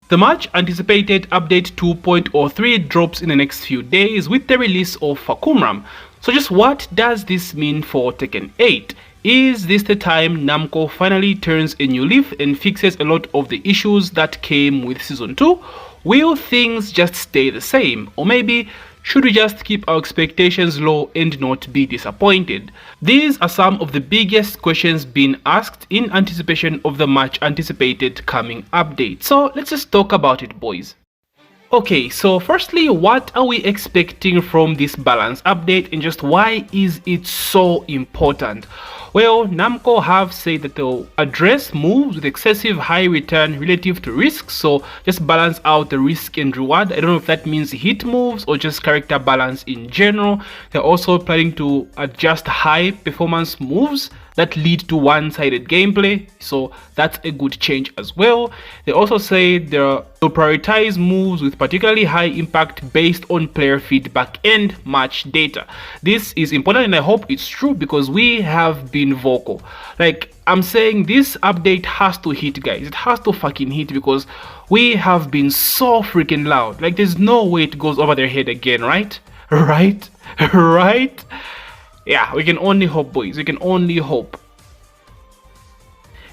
The much anticipated update 2.03 drops in the next few days with the release of Fahkumram. So just what does this mean for Tekken 8? Is this the time Namco finally turns a new leaf and fixes a lot of the issues that came with Season 2? Will things just stay the same? Or maybe should we just keep our expectations low and not be disappointed? These are some of the biggest questions being asked in anticipation of the much anticipated coming update. So let's just talk about it, boys. Okay, so firstly, what are we expecting from this balance update and just why is it so important? Well, Namco have said that they'll address moves with excessive high return relative to risk, so just balance out the risk and reward. I don't know if that means hit moves or just character balance in general. They're also planning to adjust high performance moves that lead to one-sided gameplay, so that's a good change as well. They also say they'll prioritize moves with particularly high impact based on player feedback and match data. This is important and I hope it's true because we have been vocal. Like, I'm saying this update has to hit, guys. It has to fucking hit because we have been so freaking loud. Like, there's no way it goes over their head again, right? Right? Yeah, we can only hope, boys. We can only hope.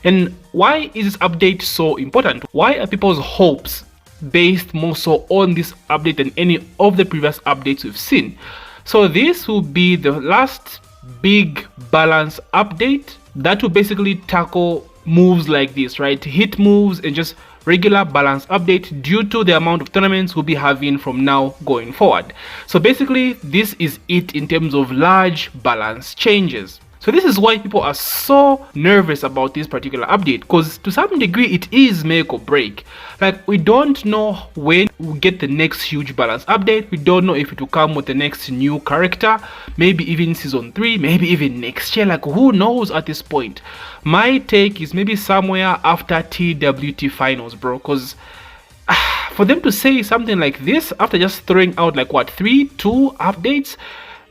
And why is this update so important? Why are people's hopes based more so on this update than any of the previous updates we've seen? So this will be the last big balance update that will basically tackle moves like this, right? Hit moves and just regular balance update due to the amount of tournaments we'll be having from now going forward. So basically this is it in terms of large balance changes. So this is why people are so nervous about this particular update, because to some degree it is make or break. Like, we don't know when we'll get the next huge balance update. We don't know if it will come with the next new character, maybe even season 3, maybe even next year. Like, who knows at this point? My take is maybe somewhere after TWT finals, bro, because for them to say something like this after just throwing out like what, 2 updates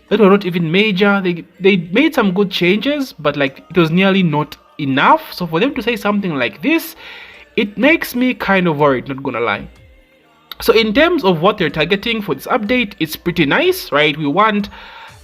that were not even major. They made some good changes, but like it was nearly not enough. So for them to say something like this, it makes me kind of worried, not gonna lie. So in terms of what they're targeting for this update, it's pretty nice, right? We want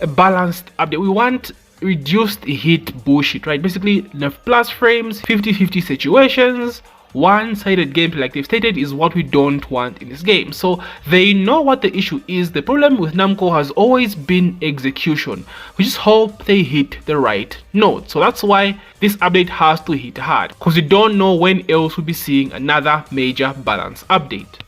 a balanced update. We want reduced hit bullshit, right? Basically nerf plus frames, 50-50 situations, one-sided gameplay like they've stated is what we don't want in this game. So they know what the issue is. The problem with Namco has always been execution. We just hope they hit the right note. So that's why this update has to hit hard, because we don't know when else we'll be seeing another major balance update.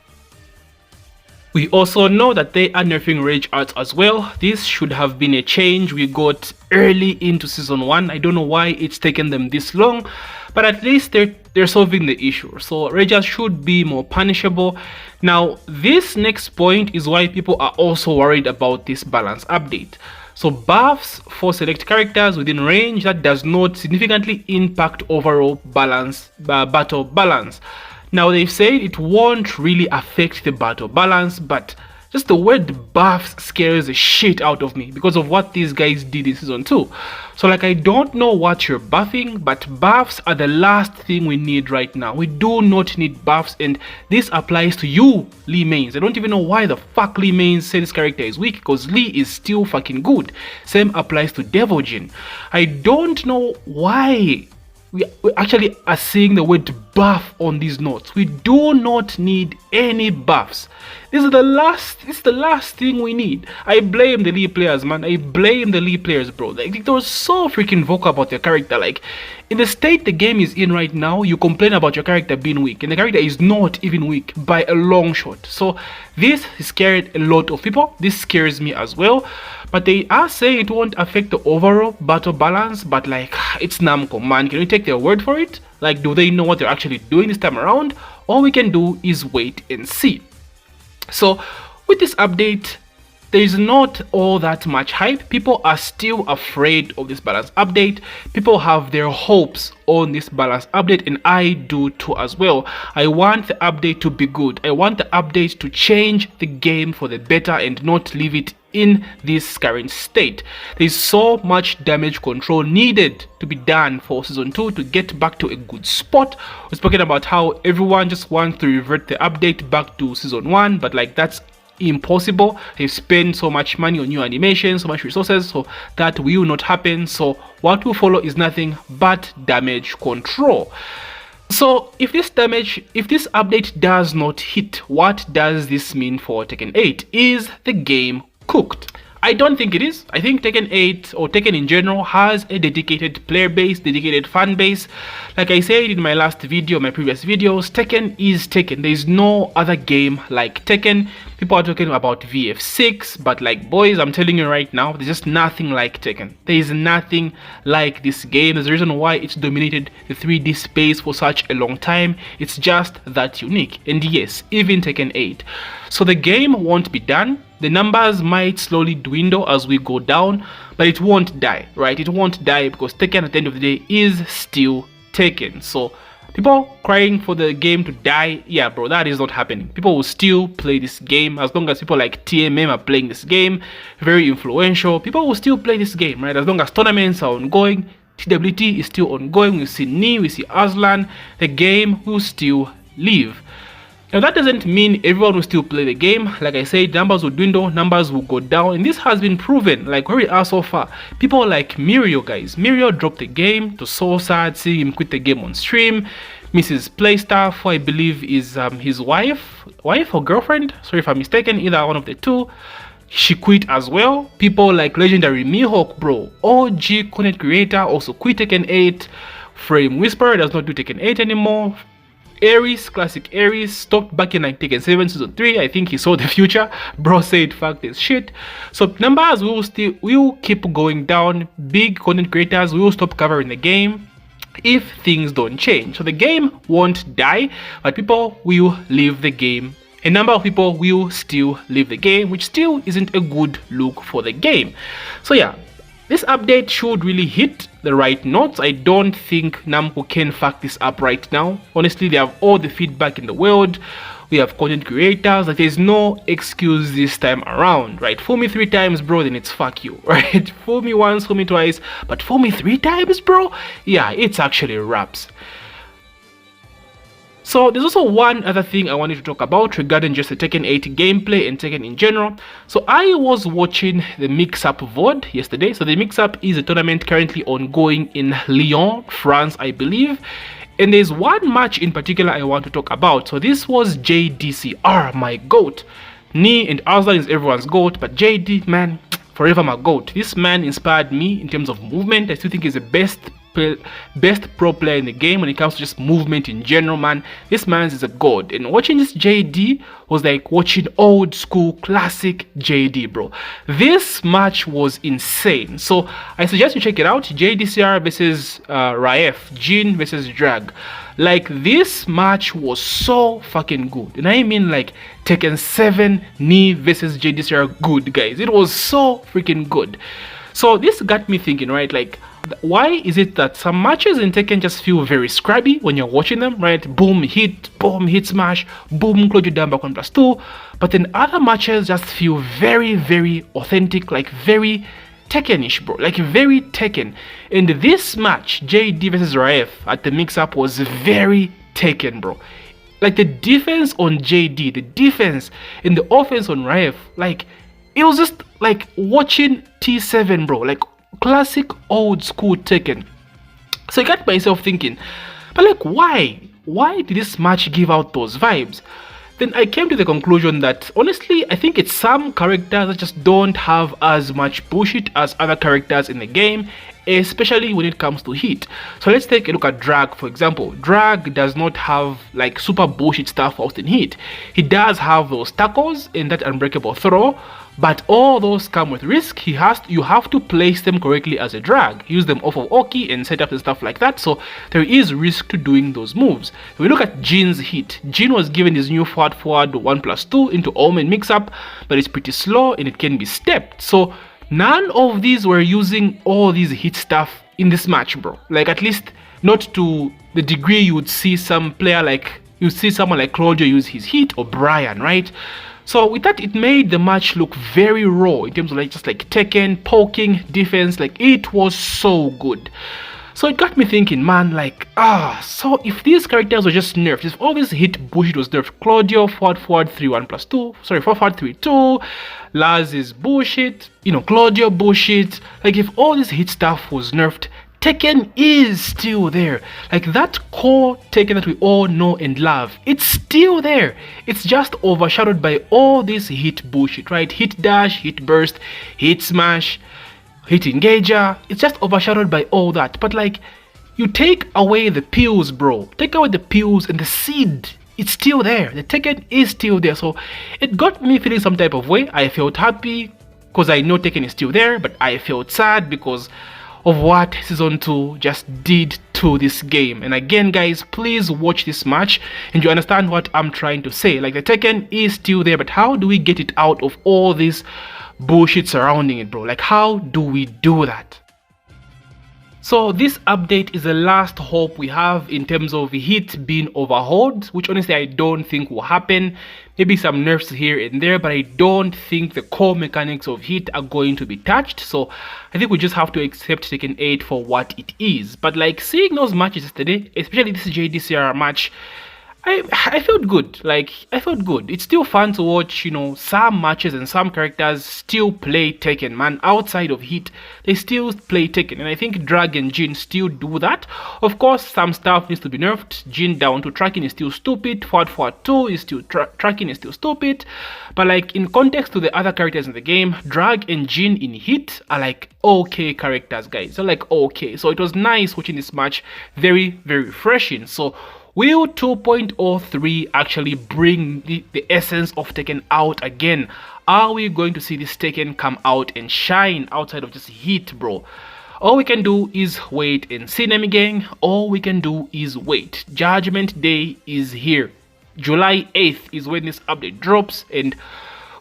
We also know that they are nerfing rage arts as well. This should have been a change we got early into season 1. I don't know why it's taken them this long, but at least they're solving the issue. So rage arts should be more punishable. Now this next point is why people are also worried about this balance update. So buffs for select characters within range that does not significantly impact overall balance, battle balance. Now they've said it won't really affect the battle balance, but just the word buffs scares the shit out of me because of what these guys did in season 2. So like, I don't know what you're buffing, but buffs are the last thing we need right now. We do not need buffs, and this applies to you, Lee Mains. I don't even know why the fuck Lee Mains said this character is weak, because Lee is still fucking good. Same applies to Devojin. I don't know why we actually are seeing the word buff on these notes. We do not need any buffs. This is the last thing we need. I blame the Lee players, man. I blame the Lee players, bro. Like, they were so freaking vocal about their character. Like, in the state the game is in right now, you complain about your character being weak, and the character is not even weak by a long shot. So this scared a lot of people. This scares me as well. But they are saying it won't affect the overall battle balance, but like, it's Namco, man. Can we take their word for it? Like, do they know what they're actually doing this time around? All we can do is wait and see. So with this update, there is not all that much hype. People are still afraid of this balance update. People have their hopes on this balance update, and I do too as well. I want the update to be good. I want the update to change the game for the better and not leave it in this current state. There's so much damage control needed to be done for season 2 to get back to a good spot. We're speaking about how everyone just wants to revert the update back to season 1, but like that's impossible. They've spent so much money on new animations, so much resources, so that will not happen. So what will follow is nothing but damage control. So if this update does not hit, what does this mean for Tekken 8? Is the game cooked? I don't think it is. I think Tekken 8 or Tekken in general has a dedicated player base, dedicated fan base. Like I said in my last video, my previous videos, Tekken is Tekken. There is no other game like Tekken. People are talking about VF6, but like boys, I'm telling you right now, there's just nothing like Tekken. There is nothing like this game. There's a reason why it's dominated the 3D space for such a long time. It's just that unique. And yes, even Tekken 8. So the game won't be done. The numbers might slowly dwindle as we go down, but it won't die, right? It won't die because Tekken at the end of the day is still Tekken. So people crying for the game to die, yeah bro, that is not happening. People will still play this game as long as people like TMM are playing this game, very influential. People will still play this game, right? As long as tournaments are ongoing, TWT is still ongoing. We see Ni, we see Aslan, the game will still live. Now that doesn't mean everyone will still play the game. Like I said, numbers will dwindle, numbers will go down, and this has been proven. Like where we are so far, people like Mirio, guys. Mirio dropped the game. To so sad seeing him quit the game on stream. Mrs. Playstaff, who I believe is his wife or girlfriend. Sorry if I'm mistaken, either one of the two. She quit as well. People like legendary Mihawk, bro, OG content creator, also quit Tekken 8. Frame Whisperer does not do Tekken 8 anymore. Ares, classic Ares, stopped back in like Tekken 7 season 3. I think he saw the future. Bro said fuck this shit. So numbers will keep going down. Big content creators will stop covering the game if things don't change. So the game won't die, but people will leave the game. A number of people will still leave the game, which still isn't a good look for the game. So yeah, this update should really hit the right notes. I don't think Namco can fuck this up right now. Honestly, they have all the feedback in the world. We have content creators. Like, there's no excuse this time around, right? Fool me 3 times, bro, then it's fuck you, right? Fool me once, fool me twice, but fool me 3 times, bro? Yeah, it's actually raps. So there's also one other thing I wanted to talk about regarding just the Tekken 8 gameplay and Tekken in general. So I was watching the Mix-Up VOD yesterday. So the Mix-Up is a tournament currently ongoing in Lyon, France, I believe. And there's one match in particular I want to talk about. So this was JDCR, my GOAT. Ni and Aslan is everyone's GOAT, but JD, man, forever my GOAT. This man inspired me in terms of movement. I still think he's the best pro player in the game when it comes to just movement in general, man. This man is a god, and watching this JD was like watching old school classic JD, bro. This match was insane, so I suggest you check it out. JDCR versus Raef, Jin versus Drag. Like, this match was so fucking good, and I mean like Tekken 7 Ni versus JDCR good, guys. It was so freaking good. So this got me thinking, right? Like, why is it that some matches in Tekken just feel very scrubby when you're watching them, right? Boom, hit smash, boom, close you down back 1+2. But then other matches just feel very, very authentic, like very Tekken-ish, bro, like very Tekken. And this match, JD versus Raef at the Mix-Up, was very Tekken, bro. Like, the defense on JD, the defense and the offense on Raef, like, it was just like watching T7, bro, like classic old school Tekken. So I got myself thinking, but like, why did this match give out those vibes? Then I came to the conclusion that honestly, I think it's some characters that just don't have as much bullshit as other characters in the game, especially when it comes to hit. So let's take a look at Drag, for example. Drag does not have like super bullshit stuff out in hit. He does have those tackles and that unbreakable throw, but all those come with risk. You have to place them correctly as a Drag, use them off of Oki and setups and stuff like that. So there is risk to doing those moves. If we look at Jin's hit, Jin was given his new forward 1+2 into Omen Mix-Up, but it's pretty slow and it can be stepped. So none of these were using all these hit stuff in this match, bro. Like, at least not to the degree you would see some player like, you see someone like Claudio use his hit, or Brian, right? So with that, it made the match look very raw in terms of like just like Tekken, poking, defense. Like it was so good. So it got me thinking, man, like, so if these characters were just nerfed, if all this hit bullshit was nerfed, Claudio forward 3-1 plus 2, sorry, forward 3-2, Laz is bullshit, Claudio bullshit, like if all this hit stuff was nerfed, Tekken is still there. Like that core Tekken that we all know and love, it's still there. It's just overshadowed by all this hit bullshit, right? Hit dash, hit burst, hit smash, hit engager. It's just overshadowed by all that. But like, you take away the pills, bro. Take away the pills and the seed. It's still there. The Tekken is still there. So it got me feeling some type of way. I felt happy because I know Tekken is still there, but I felt sad because of what season 2 just did to this game. And again, guys, please watch this match and you understand what I'm trying to say. Like the Tekken is still there, but how do we get it out of all this bullshit surrounding it, bro? Like how do we do that? So this update is the last hope we have in terms of hit being overhauled, which honestly I don't think will happen. Maybe some nerfs here and there, but I don't think the core mechanics of hit are going to be touched. So I think we just have to accept Tekken 8 for what it is. But like seeing those matches yesterday, especially this JDCR match, I felt good. Like I felt good. It's still fun to watch, some matches and some characters still play Tekken, man. Outside of hit, they still play Tekken, and I think Drag and Jin still do that. Of course, some stuff needs to be nerfed. Jin down to tracking is still stupid. Forward 2 is still tracking is still stupid. But like in context to the other characters in the game, Drag and Jin in hit are like okay characters, guys. They're like okay. So it was nice watching this match. Very, very refreshing. So will 2.03 actually bring the essence of Tekken out again? Are we going to see this Tekken come out and shine outside of just hit, bro? All we can do is wait and see, enemy gang. All we can do is wait. Judgment Day is here. July 8th is when this update drops, and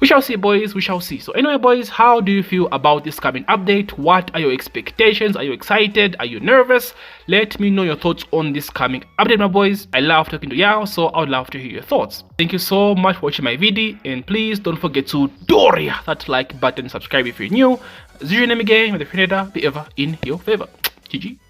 we shall see, boys, we shall see. So anyway, boys, how do you feel about this coming update? What are your expectations? Are you excited? Are you nervous? Let me know your thoughts on this coming update, my boys. I love talking to y'all, so I would love to hear your thoughts. Thank you so much for watching my video, and please don't forget to doria that like button, subscribe if you're new. Zero enemy game, with the Predator be ever in your favor. GG.